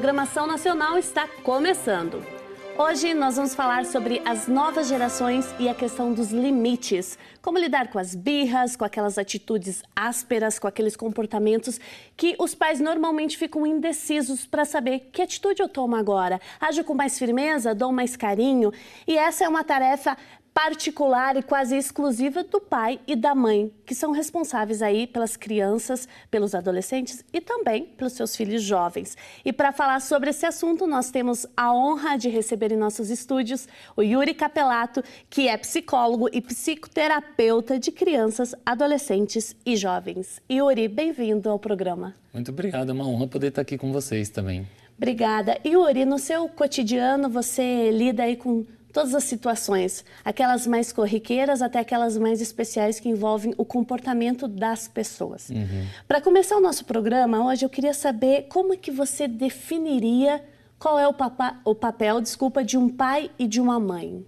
programação nacional está começando. Hoje nós vamos falar sobre as novas gerações e a questão dos limites. Como lidar com as birras, com aquelas atitudes ásperas, com aqueles comportamentos que os pais normalmente ficam indecisos para saber que atitude eu tomo agora. Ajo com mais firmeza, dou mais carinho. E essa é uma tarefa particular e quase exclusiva do pai e da mãe, que são responsáveis aí pelas crianças, pelos adolescentes e também pelos seus filhos jovens. E para falar sobre esse assunto, nós temos a honra de receber em nossos estúdios o Yuri Capelato, que é psicólogo e psicoterapeuta de crianças, adolescentes e jovens. Yuri, bem-vindo ao programa. Muito obrigado, é uma honra poder estar aqui com vocês também. Obrigada. Yuri, no seu cotidiano você lida aí com todas as situações, aquelas mais corriqueiras até aquelas mais especiais que envolvem o comportamento das pessoas. Para começar o nosso programa, hoje eu queria saber como é que você definiria qual é o papel de um pai e de uma mãe.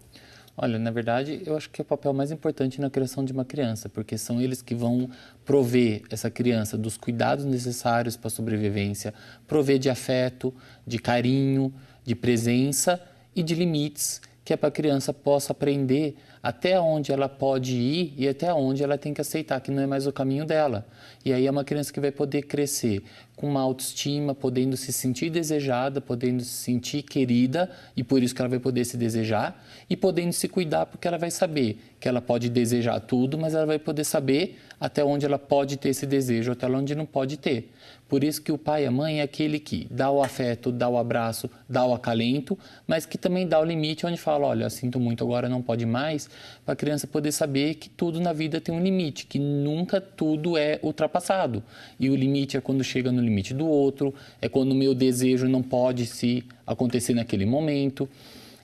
Olha, na verdade, eu acho que é o papel mais importante na criação de uma criança, porque são eles que vão prover essa criança dos cuidados necessários para a sobrevivência, prover de afeto, de carinho, de presença e de limites, que é para a criança possa aprender até onde ela pode ir e até onde ela tem que aceitar que não é mais o caminho dela. E aí é uma criança que vai poder crescer com uma autoestima, podendo se sentir desejada, podendo se sentir querida, e por isso que ela vai poder se desejar, e podendo se cuidar porque ela vai saber que ela pode desejar tudo, mas ela vai poder saber até onde ela pode ter esse desejo, até onde não pode ter. Por isso que o pai e a mãe é aquele que dá o afeto, dá o abraço, dá o acalento, mas que também dá o limite onde fala, olha, sinto muito, agora não pode mais, para a criança poder saber que tudo na vida tem um limite, que nunca tudo é ultrapassado. E o limite é quando chega no limite do outro, é quando o meu desejo não pode se acontecer naquele momento.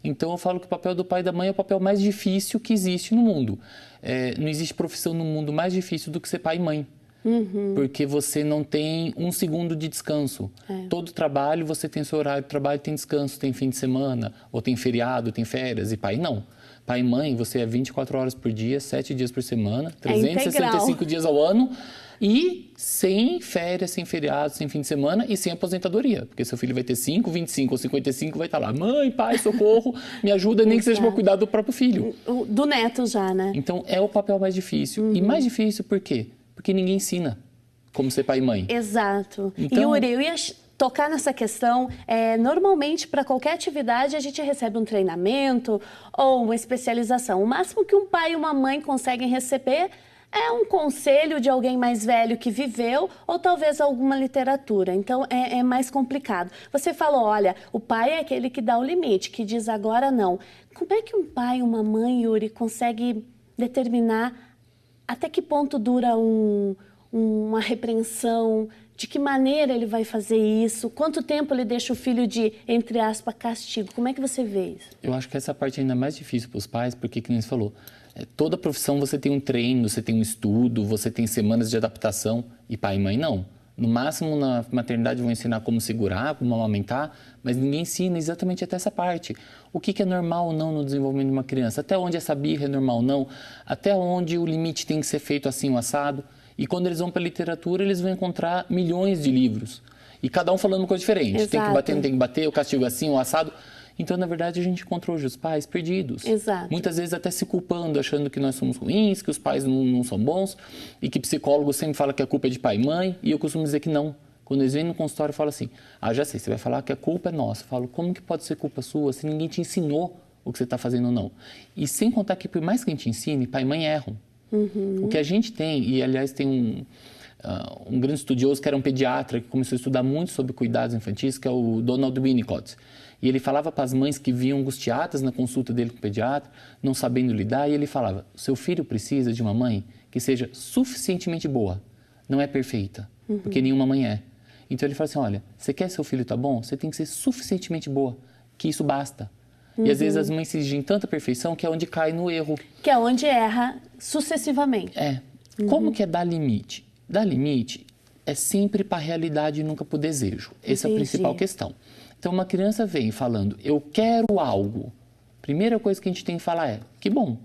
Então eu falo que o papel do pai e da mãe é o papel mais difícil que existe no mundo. Não existe profissão no mundo mais difícil do que ser pai e mãe. Porque você não tem um segundo de descanso. Todo trabalho, você tem seu horário de trabalho, tem descanso, tem fim de semana, ou tem feriado, tem férias, e pai não. Pai e mãe, você é 24 horas por dia, 7 dias por semana, 365 dias ao ano, e sem férias, sem feriado, sem fim de semana e sem aposentadoria. Porque seu filho vai ter 5, 25 ou 55, vai estar lá, mãe, pai, socorro, me ajuda, nem que seja para cuidar do próprio filho. Do neto já, né? Então, é o papel mais difícil. E mais difícil por quê? Porque ninguém ensina como ser pai e mãe. Exato. Então, Yuri, eu ia tocar nessa questão. Normalmente, para qualquer atividade, a gente recebe um treinamento ou uma especialização. O máximo que um pai e uma mãe conseguem receber é um conselho de alguém mais velho que viveu ou talvez alguma literatura. Então, é mais complicado. Você falou, olha, o pai é aquele que dá o limite, que diz agora não. Como é que um pai e uma mãe, Yuri, consegue determinar até que ponto dura uma repreensão? De que maneira ele vai fazer isso? Quanto tempo ele deixa o filho de, entre aspas, castigo? Como é que você vê isso? Eu acho que essa parte é ainda mais difícil para os pais, porque, como você falou, toda profissão você tem um treino, você tem um estudo, você tem semanas de adaptação, e pai e mãe não. No máximo, na maternidade vão ensinar como segurar, como amamentar, mas ninguém ensina exatamente até essa parte. O que é normal ou não no desenvolvimento de uma criança? Até onde essa birra é normal ou não? Até onde o limite tem que ser feito assim ou assado? E quando eles vão para a literatura, eles vão encontrar milhões de livros. E cada um falando uma coisa diferente. Exato. Tem que bater, não tem que bater, o castigo assim, o assado. Então, na verdade, a gente encontrou hoje os pais perdidos. Exato. Muitas vezes até se culpando, achando que nós somos ruins, que os pais não são bons e que psicólogo sempre fala que a culpa é de pai e mãe. E eu costumo dizer que não. Quando eles vêm no consultório, eu falo assim, já sei, você vai falar que a culpa é nossa. Eu falo, como que pode ser culpa sua se ninguém te ensinou o que você está fazendo ou não? E sem contar que, por mais que a gente ensine, pai e mãe erram. O que a gente tem, e aliás tem um grande estudioso que era um pediatra que começou a estudar muito sobre cuidados infantis, que é o Donald Winnicott. E ele falava para as mães que vinham angustiadas na consulta dele com o pediatra, não sabendo lidar, e ele falava, seu filho precisa de uma mãe que seja suficientemente boa, não é perfeita, porque nenhuma mãe é. Então ele fala assim, olha, você quer seu filho tá bom? Você tem que ser suficientemente boa, que isso basta. E às vezes as mães se exigem tanta perfeição que é onde cai no erro. Que é onde erra sucessivamente. Como que é dar limite? Dar limite é sempre para a realidade e nunca para o desejo. Essa é a principal questão. Então uma criança vem falando, eu quero algo. Primeira coisa que a gente tem que falar é, que bom.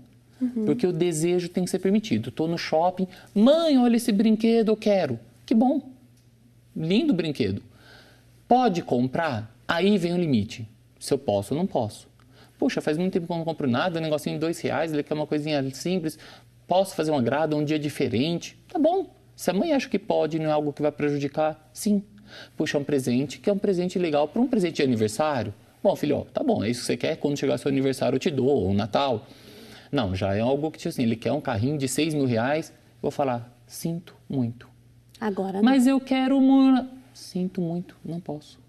Porque o desejo tem que ser permitido. Estou no shopping, mãe, olha esse brinquedo, eu quero. Que bom. Lindo brinquedo. Pode comprar? Aí vem o limite. Se eu posso ou não posso. Poxa, faz muito tempo que eu não compro nada, um negocinho de R$2, ele quer uma coisinha simples. Posso fazer um agrado, um dia diferente? Tá bom. Se a mãe acha que pode, não é algo que vai prejudicar, sim. Puxa, um presente, que é um presente legal para um presente de aniversário. Bom, filho, ó, tá bom, é isso que você quer, quando chegar seu aniversário eu te dou, ou Natal. Não, já é algo que, tipo assim, ele quer um carrinho de R$6.000, vou falar, sinto muito. Agora não. Mas eu quero sinto muito, não posso.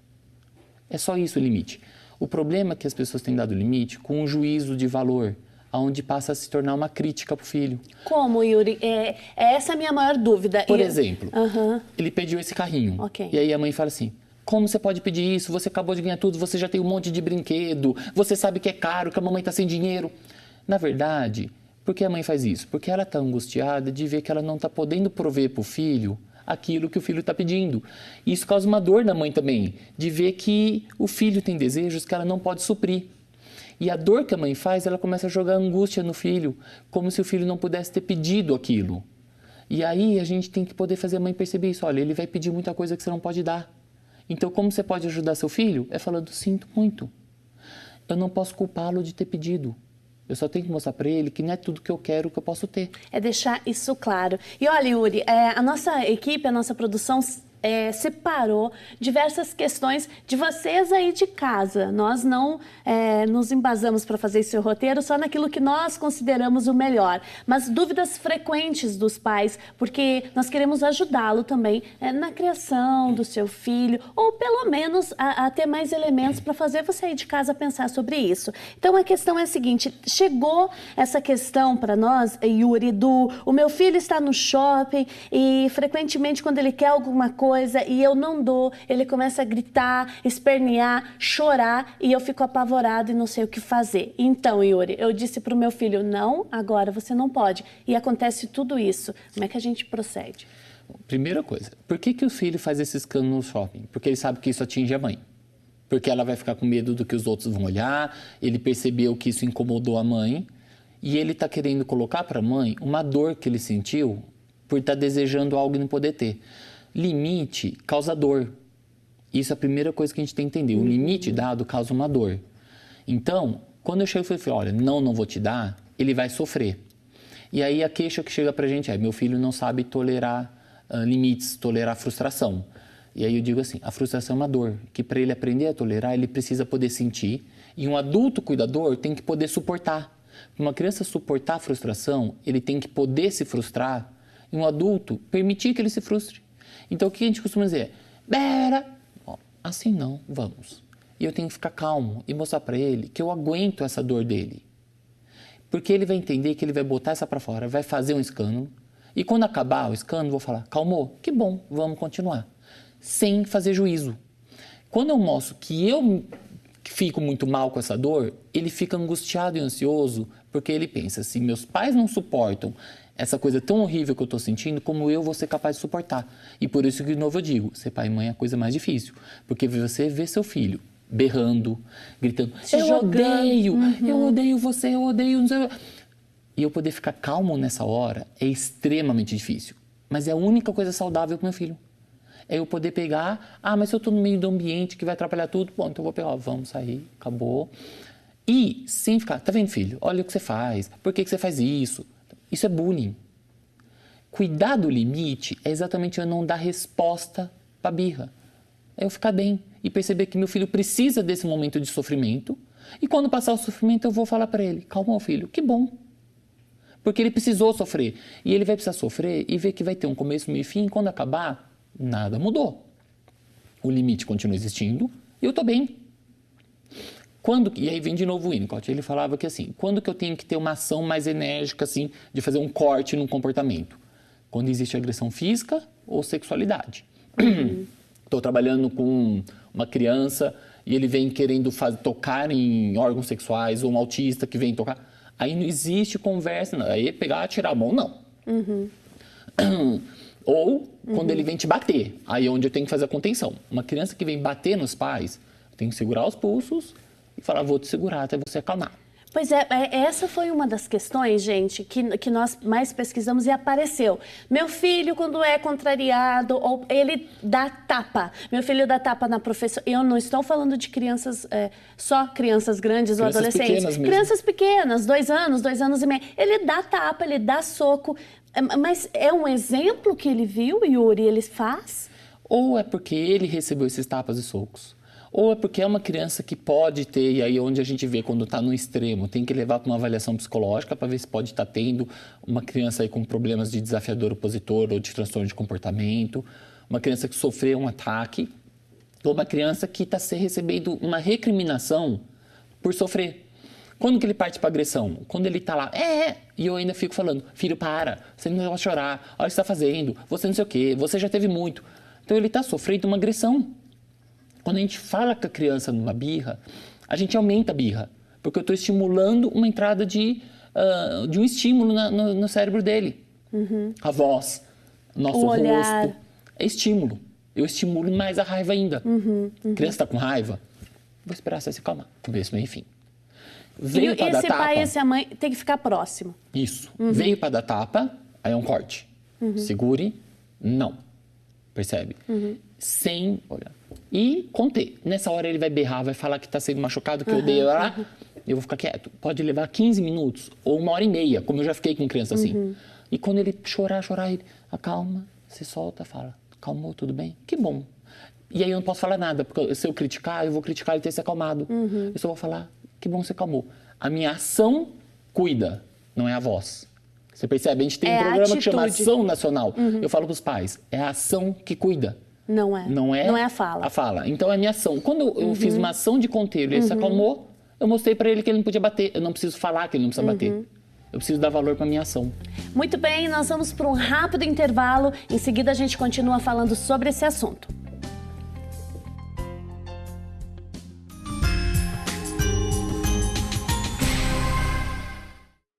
É só isso o limite. O problema é que as pessoas têm dado limite com um juízo de valor, onde passa a se tornar uma crítica para o filho. Como, Yuri? Essa é a minha maior dúvida. Por exemplo, ele pediu esse carrinho. Ok. E aí a mãe fala assim, como você pode pedir isso? Você acabou de ganhar tudo, você já tem um monte de brinquedo, você sabe que é caro, que a mamãe está sem dinheiro. Na verdade, por que a mãe faz isso? Porque ela está angustiada de ver que ela não está podendo prover para o filho aquilo que o filho está pedindo. Isso causa uma dor na mãe também, de ver que o filho tem desejos que ela não pode suprir. E a dor que a mãe faz, ela começa a jogar angústia no filho, como se o filho não pudesse ter pedido aquilo. E aí a gente tem que poder fazer a mãe perceber isso. Olha, ele vai pedir muita coisa que você não pode dar. Então, como você pode ajudar seu filho? É falando, sinto muito. Eu não posso culpá-lo de ter pedido. Eu só tenho que mostrar para ele que não é tudo que eu quero que eu posso ter. É deixar isso claro. E olha, Yuri, a nossa equipe, a nossa produção separou diversas questões de vocês aí de casa. Nós não nos embasamos para fazer esse roteiro só naquilo que nós consideramos o melhor, mas dúvidas frequentes dos pais, porque nós queremos ajudá-lo também na criação do seu filho, ou pelo menos a ter mais elementos para fazer você aí de casa pensar sobre isso. Então a questão é a seguinte, chegou essa questão para nós, Yuri, o meu filho está no shopping e frequentemente quando ele quer alguma coisa e eu não dou, ele começa a gritar, espernear, chorar e eu fico apavorado e não sei o que fazer. Então, Yuri, eu disse para o meu filho, não, agora você não pode. E acontece tudo isso. Como é que a gente procede? Primeira coisa, por que o filho faz esse escândalo no shopping? Porque ele sabe que isso atinge a mãe. Porque ela vai ficar com medo do que os outros vão olhar, ele percebeu que isso incomodou a mãe e ele está querendo colocar para a mãe uma dor que ele sentiu por estar desejando algo e não poder ter. Limite causa dor. Isso é a primeira coisa que a gente tem que entender. O limite dado causa uma dor. Então, quando eu chego e falo, olha, não vou te dar, ele vai sofrer. E aí a queixa que chega pra gente é, meu filho não sabe tolerar limites, tolerar frustração. E aí eu digo assim, a frustração é uma dor, que para ele aprender a tolerar, ele precisa poder sentir. E um adulto cuidador tem que poder suportar. Para uma criança suportar a frustração, ele tem que poder se frustrar. E um adulto permitir que ele se frustre. Então, o que a gente costuma dizer? Bera, assim não, vamos. E eu tenho que ficar calmo e mostrar para ele que eu aguento essa dor dele. Porque ele vai entender que ele vai botar essa para fora, vai fazer um escândalo. E quando acabar o escândalo, vou falar, calmou, que bom, vamos continuar. Sem fazer juízo. Quando eu mostro que eu fico muito mal com essa dor, ele fica angustiado e ansioso, porque ele pensa, se meus pais não suportam essa coisa tão horrível que eu estou sentindo, como eu vou ser capaz de suportar. E por isso que, de novo, eu digo, ser pai e mãe é a coisa mais difícil. Porque você vê seu filho berrando, gritando, eu odeio você, eu odeio... E eu poder ficar calmo nessa hora é extremamente difícil. Mas é a única coisa saudável para o meu filho. É eu poder pegar, mas se eu estou no meio do ambiente que vai atrapalhar tudo, bom, então eu vou pegar, vamos sair, acabou. E sem ficar, tá vendo, filho? Olha o que você faz, por que você faz isso? Isso é bullying. Cuidar do limite é exatamente eu não dar resposta para a birra. É eu ficar bem e perceber que meu filho precisa desse momento de sofrimento e quando passar o sofrimento eu vou falar para ele, calma, filho, que bom. Porque ele precisou sofrer e ele vai precisar sofrer e ver que vai ter um começo, meio e fim e quando acabar, nada mudou. O limite continua existindo e eu estou bem. E aí vem de novo o Winnicott, ele falava que assim, quando que eu tenho que ter uma ação mais enérgica, assim, de fazer um corte num comportamento? Quando existe agressão física ou sexualidade. Estou trabalhando com uma criança e ele vem querendo tocar em órgãos sexuais, ou um autista que vem tocar. Aí não existe conversa, não. Aí pegar, tirar a mão, não. Ou quando ele vem te bater, aí é onde eu tenho que fazer a contenção. Uma criança que vem bater nos pais, eu tenho que segurar os pulsos e falar, vou te segurar até você acalmar. Pois é, essa foi uma das questões, gente, que nós mais pesquisamos e apareceu. Meu filho, quando é contrariado, ou ele dá tapa. Meu filho dá tapa na professora. Eu não estou falando de crianças, só crianças grandes ou adolescentes. Pequenas mesmo. Crianças pequenas, 2 anos e meio. Ele dá tapa, ele dá soco. Mas é um exemplo que ele viu, Yuri, ele faz? Ou é porque ele recebeu esses tapas e socos, ou é porque é uma criança que pode ter, e aí onde a gente vê quando está no extremo, tem que levar para uma avaliação psicológica para ver se pode estar tendo uma criança aí com problemas de desafiador opositor ou de transtorno de comportamento, uma criança que sofreu um ataque, ou uma criança que está recebendo uma recriminação por sofrer. Quando que ele parte para agressão? Quando ele está lá, e eu ainda fico falando, filho, para, você não vai chorar, olha o que você está fazendo, você não sei o quê, você já teve muito. Então ele está sofrendo uma agressão. Quando a gente fala com a criança numa birra, a gente aumenta a birra, porque eu estou estimulando uma entrada de um estímulo no cérebro dele. A voz, nosso rosto, é estímulo. Eu estimulo mais a raiva ainda. A criança está com raiva, vou esperar você se acalmar, começo, meio e fim. Veio para dar tapa. Esse pai e essa mãe tem que ficar próximo. Isso. Veio para dar tapa, aí é um corte. Segure, não. Percebe? Sem olhar. E conter. Nessa hora ele vai berrar, vai falar que está sendo machucado, que eu odeio lá. Eu vou ficar quieto. Pode levar 15 minutos ou 1h30, como eu já fiquei com criança assim. E quando ele chorar, ele acalma, se solta, fala, acalmou, tudo bem? Que bom. E aí eu não posso falar nada, porque se eu criticar, eu vou criticar ele ter se acalmado. Eu só vou falar, que bom você acalmou. A minha ação cuida, não é a voz. Você percebe? A gente tem um programa que chama Ação Nacional. Eu falo para os pais, é a ação que cuida. Não é a fala. A fala. Então é a minha ação. Quando eu fiz uma ação de conter e ele se acalmou, eu mostrei para ele que ele não podia bater. Eu não preciso falar que ele não precisa bater. Eu preciso dar valor para a minha ação. Muito bem, nós vamos para um rápido intervalo. Em seguida a gente continua falando sobre esse assunto.